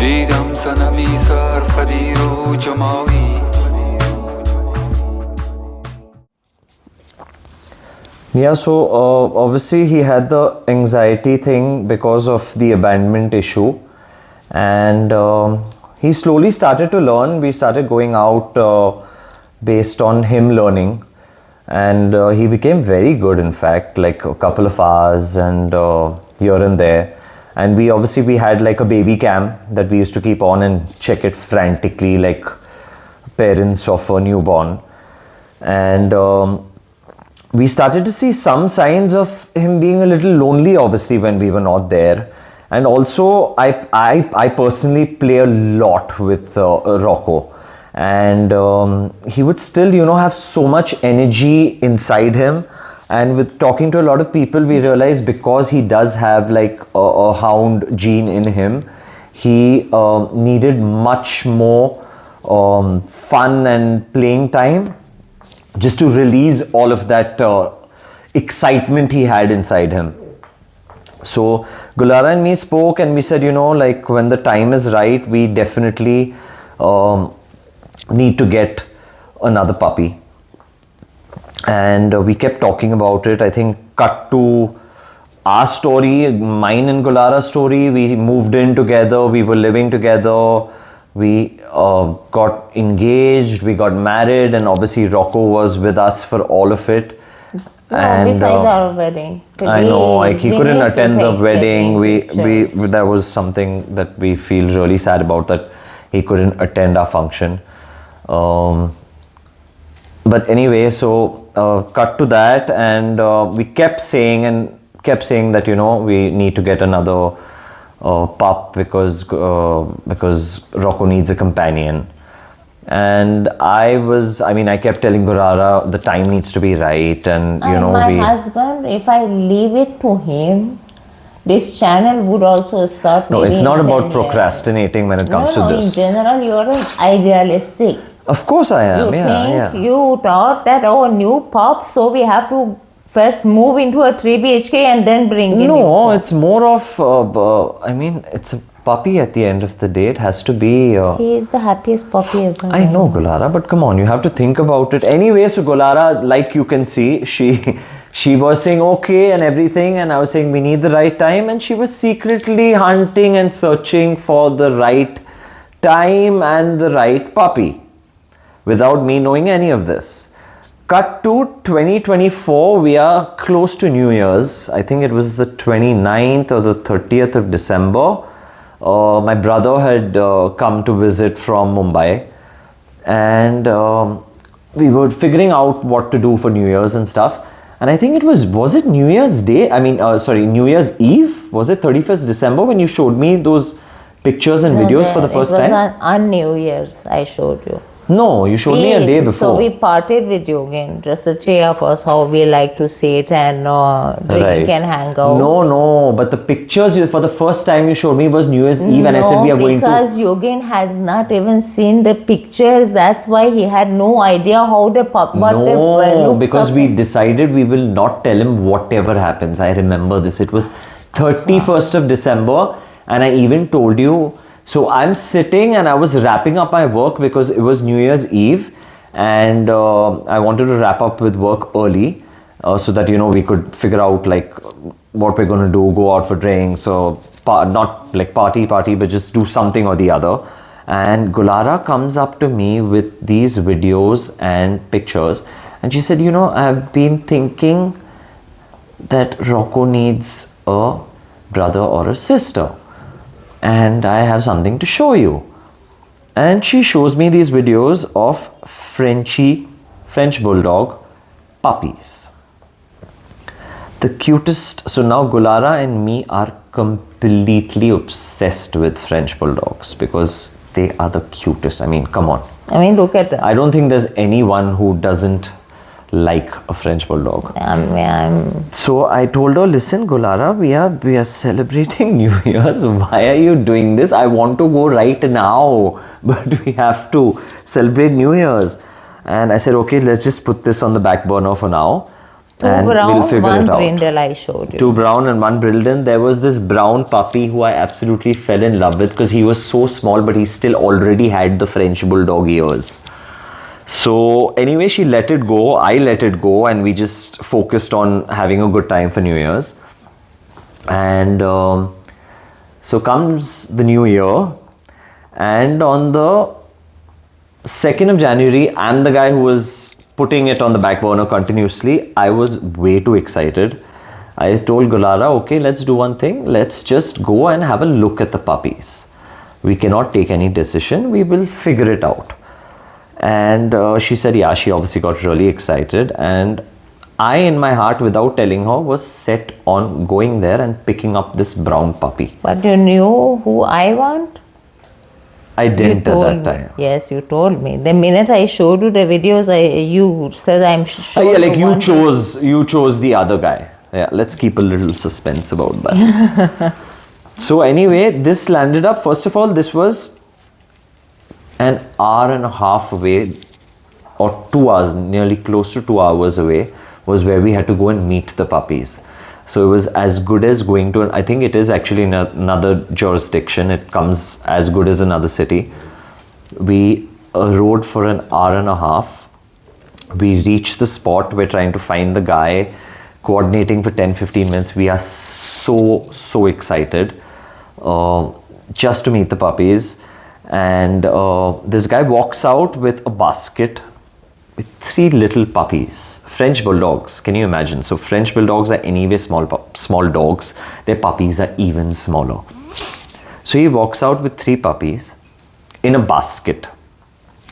دیدم صنمی سرفدی رو جمالی. Yeah, so obviously he had the anxiety thing because of the abandonment issue, and he slowly started to learn. We started going out based on him learning, and he became very good, in fact, like a couple of hours and here and there. And we had like a baby cam that we used to keep on and check it frantically like parents of a newborn. And we started to see some signs of him being a little lonely, obviously, when we were not there. And also, I personally play a lot with Rocco, and he would still, have so much energy inside him. And with talking to a lot of people, we realized because he does have like a hound gene in him, he needed much more fun and playing time just to release all of that excitement he had inside him. So Golara and me spoke, and we said, like when the time is right, we definitely need to get another puppy. And we kept talking about it. I think cut to our story, mine and Golara's story. We moved in together, we were living together, we got engaged, we got married, and obviously Rocco was with us for all of it. No, And besides our wedding. I know, like he couldn't attend the wedding. We that was something that we feel really sad about, that he couldn't attend our function. But anyway, so cut to that, and we kept saying that we need to get another pup because Rocco needs a companion. And I kept telling Golara the time needs to be right, and my husband, if I leave it to him, this channel would also start. No, it's not about procrastinating when it comes to this. In general, you are idealistic. Of course I am. You thought that new pup, so we have to first move into a 3 BHK and then bring in. No, it's more of it's a puppy at the end of the day. It has to be. He is the happiest puppy ever. I know, Golara, but come on, you have to think about it. Anyway, so Golara, like you can see, she was saying okay and everything, and I was saying we need the right time, and she was secretly hunting and searching for the right time and the right puppy without me knowing any of this. Cut to 2024, we are close to New Year's. I think it was the 29th or the 30th of December. My brother had come to visit from Mumbai, and we were figuring out what to do for New Year's and stuff. And I think was it New Year's Day? New Year's Eve? Was it 31st December when you showed me those pictures and videos for the first time? It was on New Year's I showed you. No, you showed me a day before. So we parted with Yogen, just the three of us, how we like to sit and drink and hang out. No, but the pictures for the first time you showed me was New Year's Eve, and I said we are going to. Because Yogen has not even seen the pictures. That's why he had no idea how the pup. No, because we decided we will not tell him whatever happens. I remember this. It was 31st of December, and I even told you. So I'm sitting and I was wrapping up my work because it was New Year's Eve, and I wanted to wrap up with work early so that we could figure out like what we're going to do, go out for drinks, so not like party, but just do something or the other. And Golara comes up to me with these videos and pictures, and she said, I've been thinking that Rocco needs a brother or a sister, and I have something to show you. And she shows me these videos of French bulldog puppies. The cutest. So now Golara and me are completely obsessed with French bulldogs because they are the cutest. I mean, come on. Look at them. I don't think there's anyone who doesn't like a French bulldog. So I told her, listen, Golara, we are celebrating New Year's. Why are you doing this? I want to go right now, but we have to celebrate New Year's. And I said, okay, let's just put this on the back burner for now. Two and brown, we'll figure one it out. brindle I showed you. 2 brown and 1 Brilden. There was this brown puppy who I absolutely fell in love with because he was so small, but he still already had the French bulldog ears. So anyway, she let it go, I let it go, and we just focused on having a good time for New Year's. And so comes the new year, and on the 2nd of January, I'm the guy who was putting it on the back burner continuously. I was way too excited. I told Golara, okay, let's do one thing. Let's just go and have a look at the puppies. We cannot take any decision. We will figure it out. And she said, yeah, she obviously got really excited. And I, in my heart, without telling her, was set on going there and picking up this brown puppy. But you knew who I want? I didn't at that me. time. Yes, you told me. The minute I showed you the videos, you said I'm sure. Yeah, like you chose the other guy. Yeah, let's keep a little suspense about that. So anyway, this landed up, first of all, this was an hour and a half away, or 2 hours, nearly close to 2 hours away, was where we had to go and meet the puppies. So it was as good as going to, I think it is actually in another jurisdiction. It comes as good as another city. We rode for an hour and a half. We reached the spot. We're trying to find the guy, coordinating for 10-15 minutes. We are so excited just to meet the puppies. And this guy walks out with a basket with 3 little puppies, French bulldogs. Can you imagine? So French bulldogs are anyway small dogs. Their puppies are even smaller. So he walks out with 3 puppies in a basket,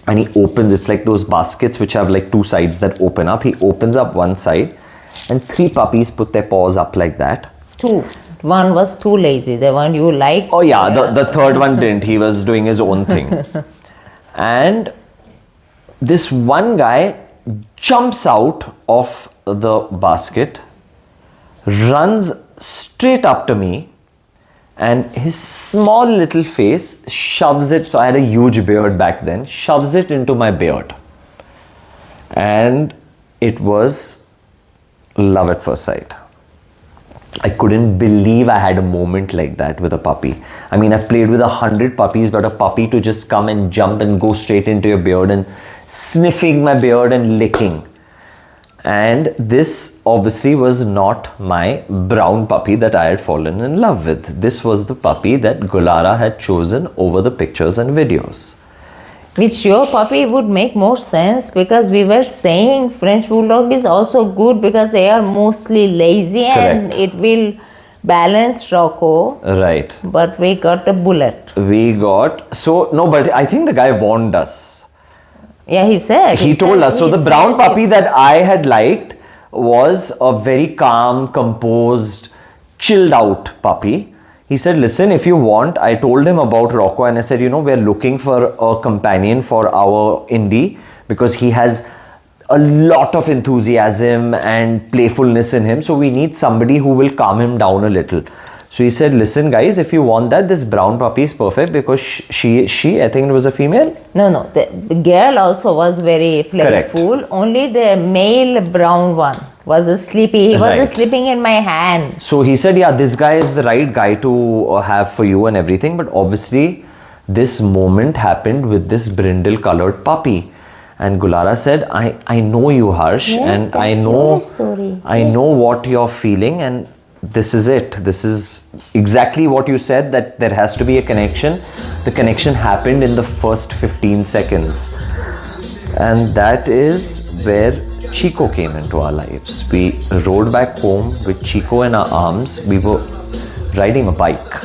and he opens. It's like those baskets which have like 2 sides that open up. He opens up one side, and 3 puppies put their paws up like that. 2. One was too lazy. The one you liked. Oh yeah, the third one didn't. He was doing his own thing. And this one guy jumps out of the basket, runs straight up to me, and his small little face shoves it. So I had a huge beard back then, shoves it into my beard. And it was love at first sight. I couldn't believe I had a moment like that with a puppy. I mean, I've played with 100 puppies, but a puppy to just come and jump and go straight into your beard and sniffing my beard and licking. And this obviously was not my brown puppy that I had fallen in love with. This was the puppy that Golara had chosen over the pictures and videos. Which your puppy would make more sense, because we were saying French Bulldog is also good because they are mostly lazy. Correct. And it will balance Rocco. Right. But we got a bullet. But I think the guy warned us. Yeah, he said. He told us. So the brown puppy that I had liked was a very calm, composed, chilled out puppy. He said, listen, if you want, I told him about Rocco, and I said, we're looking for a companion for our indie because he has a lot of enthusiasm and playfulness in him. So we need somebody who will calm him down a little. So he said, listen guys, if you want that, this brown puppy is perfect because she I think it was a female. No, the girl also was very playful. Correct. Only the male brown one was sleepy. He was sleeping in my hand. So he said, yeah, this guy is the right guy to have for you and everything. But obviously, this moment happened with this brindle colored puppy. And Golara said, I know you, Harsh, Yes, and I that's know your story. I know what you're feeling, and this is it. This is exactly what you said, that there has to be a connection. The connection happened in the first 15 seconds. And that is where Chicco came into our lives. We rode back home with Chicco in our arms. We were riding a bike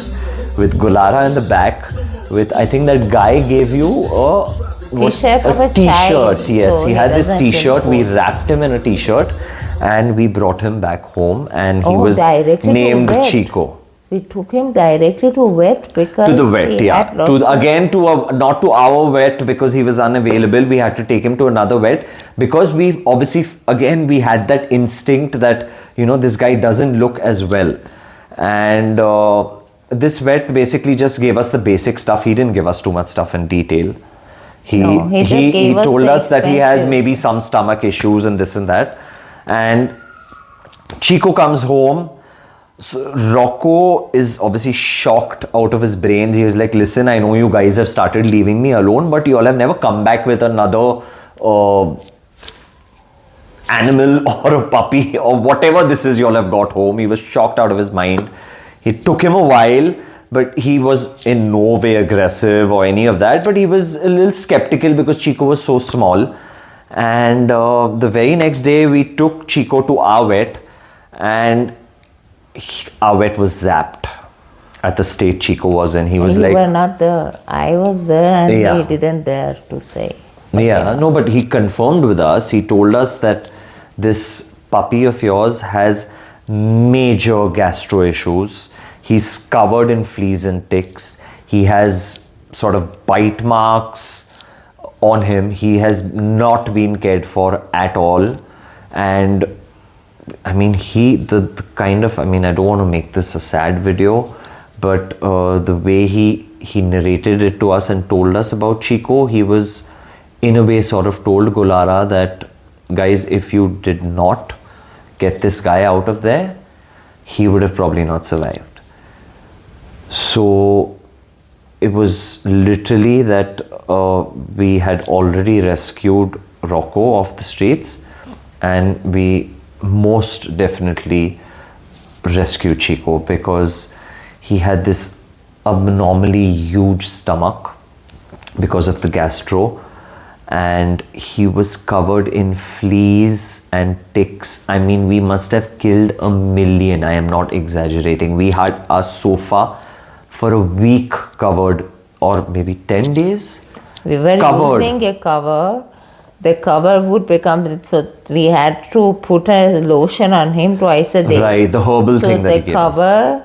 with Golara in the back. With, I think that guy gave you a T-shirt of a t-shirt. child. Yes, So he had this doesn't feel t-shirt. We cold. wrapped him in a t-shirt and we brought him back home, and he Oh, was directly to named vet. Chicco. We took him directly to vet because To the vet, he yeah. had lots of- Not to our vet because he was unavailable. We had to take him to another vet because we obviously, again, we had that instinct that, this guy doesn't look as well. And this vet basically just gave us the basic stuff. He didn't give us too much stuff in detail. He just gave us told the us that he has expenses. maybe some stomach issues and this and that. And Chico comes home. So Rocco is obviously shocked out of his brains. He is like, listen, I know you guys have started leaving me alone, but you all have never come back with another animal or a puppy or whatever this is you all have got home. He was shocked out of his mind. It took him a while, but he was in no way aggressive or any of that. But he was a little skeptical because Chico was so small. And the very next day, we took Chico to our vet, and our vet was zapped at the state Chico was in. He was You like, were not there. I was there, and Yeah. he didn't dare to say. yeah, no, but he confirmed with us. He told us that this puppy of yours has major gastro issues. He's covered in fleas and ticks. He has sort of bite marks on him. He has not been cared for at all. And I mean, the kind of, I mean, I don't want to make this a sad video, but the way he narrated it to us and told us about Chico, he was in a way sort of told Golara that, guys, if you did not get this guy out of there, he would have probably not survived. So it was literally that we had already rescued Rocco off the streets, and we most definitely rescued Chico because he had this abnormally huge stomach because of the gastro, and he was covered in fleas and ticks. I mean, we must have killed 1,000,000. I am not exaggerating. We had our sofa for a week covered, or maybe 10 days. We were Covered. using a cover. The cover would become, so we had to put a lotion on him twice a day. Right, the herbal So thing that he the gave us. cover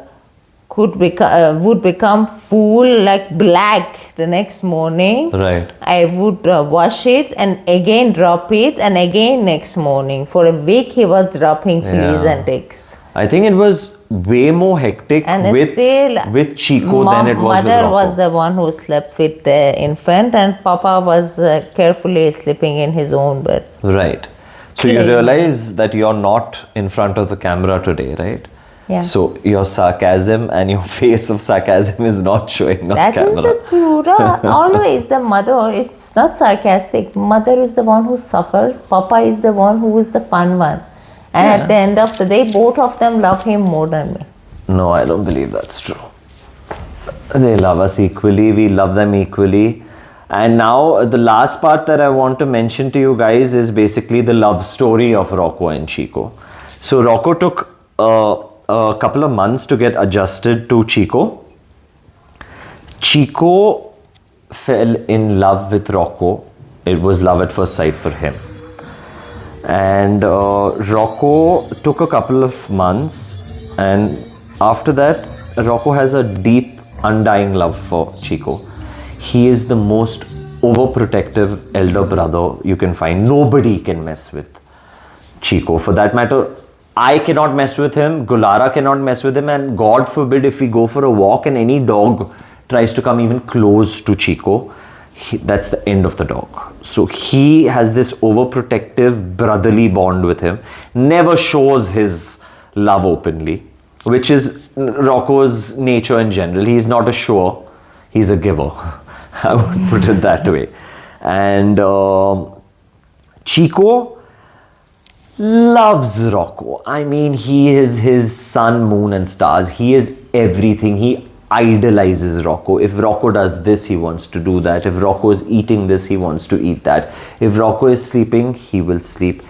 would become full, like black the next morning. Right. I would wash it and again drop it, and again next morning. For a week he was dropping fleas Yeah. and ticks. I think it was way more hectic And with Chico than it was with mother Rocco. was the one who slept with the infant, and Papa was carefully sleeping in his own bed. Right. So you Clean. realize that you're not in front of the camera today, right? Yeah. So your sarcasm and your face of sarcasm is not showing on That is camera. the truth. Always the mother, it's not sarcastic. Mother is the one who suffers. Papa is the one who is the fun one. And Yeah. at the end of the day, both of them love him more than me. No, I don't believe that's true. They love us equally. We love them equally. And now the last part that I want to mention to you guys is basically the love story of Rocco and Chico. So Rocco took a couple of months to get adjusted to Chico. Chico fell in love with Rocco. It was love at first sight for him. And Rocco took a couple of months, and after that Rocco has a deep undying love for Chico. He is the most overprotective elder brother you can find. Nobody can mess with Chico. For that matter, I cannot mess with him, Golara cannot mess with him, and God forbid if we go for a walk and any dog tries to come even close to Chico, that's the end of the dog. So he has this overprotective brotherly bond with him, never shows his love openly, which is Rocco's nature in general. He's not a shower, he's a giver. I would put it that way. And Chico loves Rocco. I mean, he is his sun, moon and stars. He is everything. He idolizes Rocco. If Rocco does this, he wants to do that. If Rocco is eating this, he wants to eat that. If Rocco is sleeping, he will sleep.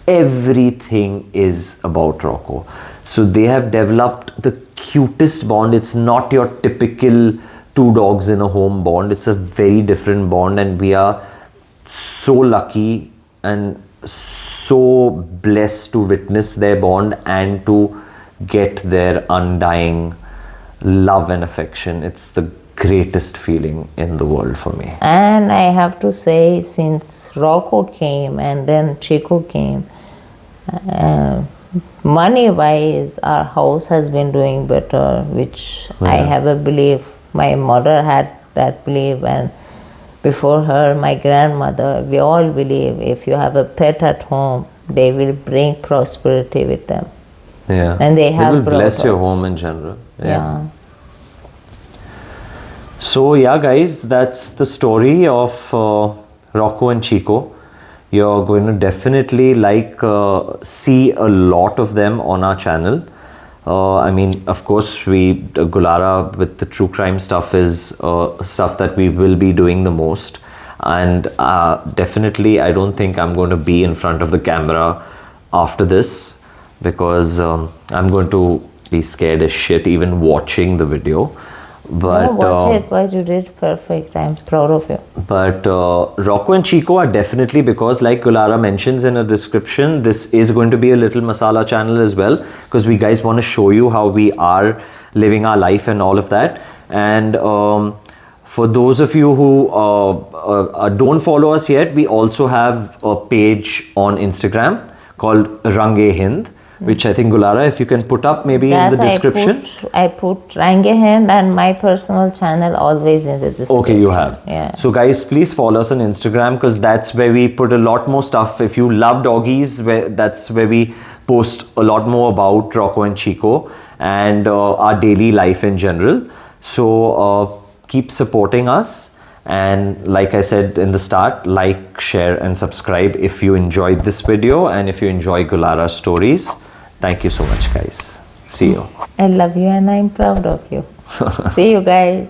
Everything is about Rocco. So they have developed the cutest bond. It's not your typical two dogs in a home bond. It's a very different bond, and we are so lucky and so blessed to witness their bond and to get their undying love and affection. It's the greatest feeling in the world for me. And I have to say, since Rocco came and then Chico came, money wise our house has been doing better, which I have a belief. My mother had that belief, and before her my grandmother. We all believe if you have a pet at home, they will bring prosperity with them. Yeah. And they have It will bless your brought us. home in general. Yeah. So yeah, guys, that's the story of Rocco and Chicco. You're going to definitely see a lot of them on our channel. I mean, of course, Golara with the true crime stuff is stuff that we will be doing the most. And definitely, I don't think I'm going to be in front of the camera after this, because I'm going to be scared as shit even watching the video. But Watch it, but you did perfect. I'm proud of you. But Rocco and Chicco are definitely, because like Golara mentions in a description, this is going to be a little masala channel as well, because we guys want to show you how we are living our life and all of that. And for those of you who don't follow us yet, we also have a page on Instagram called Range Hind, which I think, Golara, if you can put up maybe in the description. I put Range Hind and my personal channel always in the description. Okay, you have. Yeah. So guys, please follow us on Instagram, because that's where we put a lot more stuff. If you love doggies, that's where we post a lot more about Rocco and Chicco and our daily life in general. So keep supporting us. And like I said in the start, like, share and subscribe if you enjoyed this video and if you enjoy Golara's stories. Thank you so much, guys. See you. I love you and I'm proud of you. See you guys.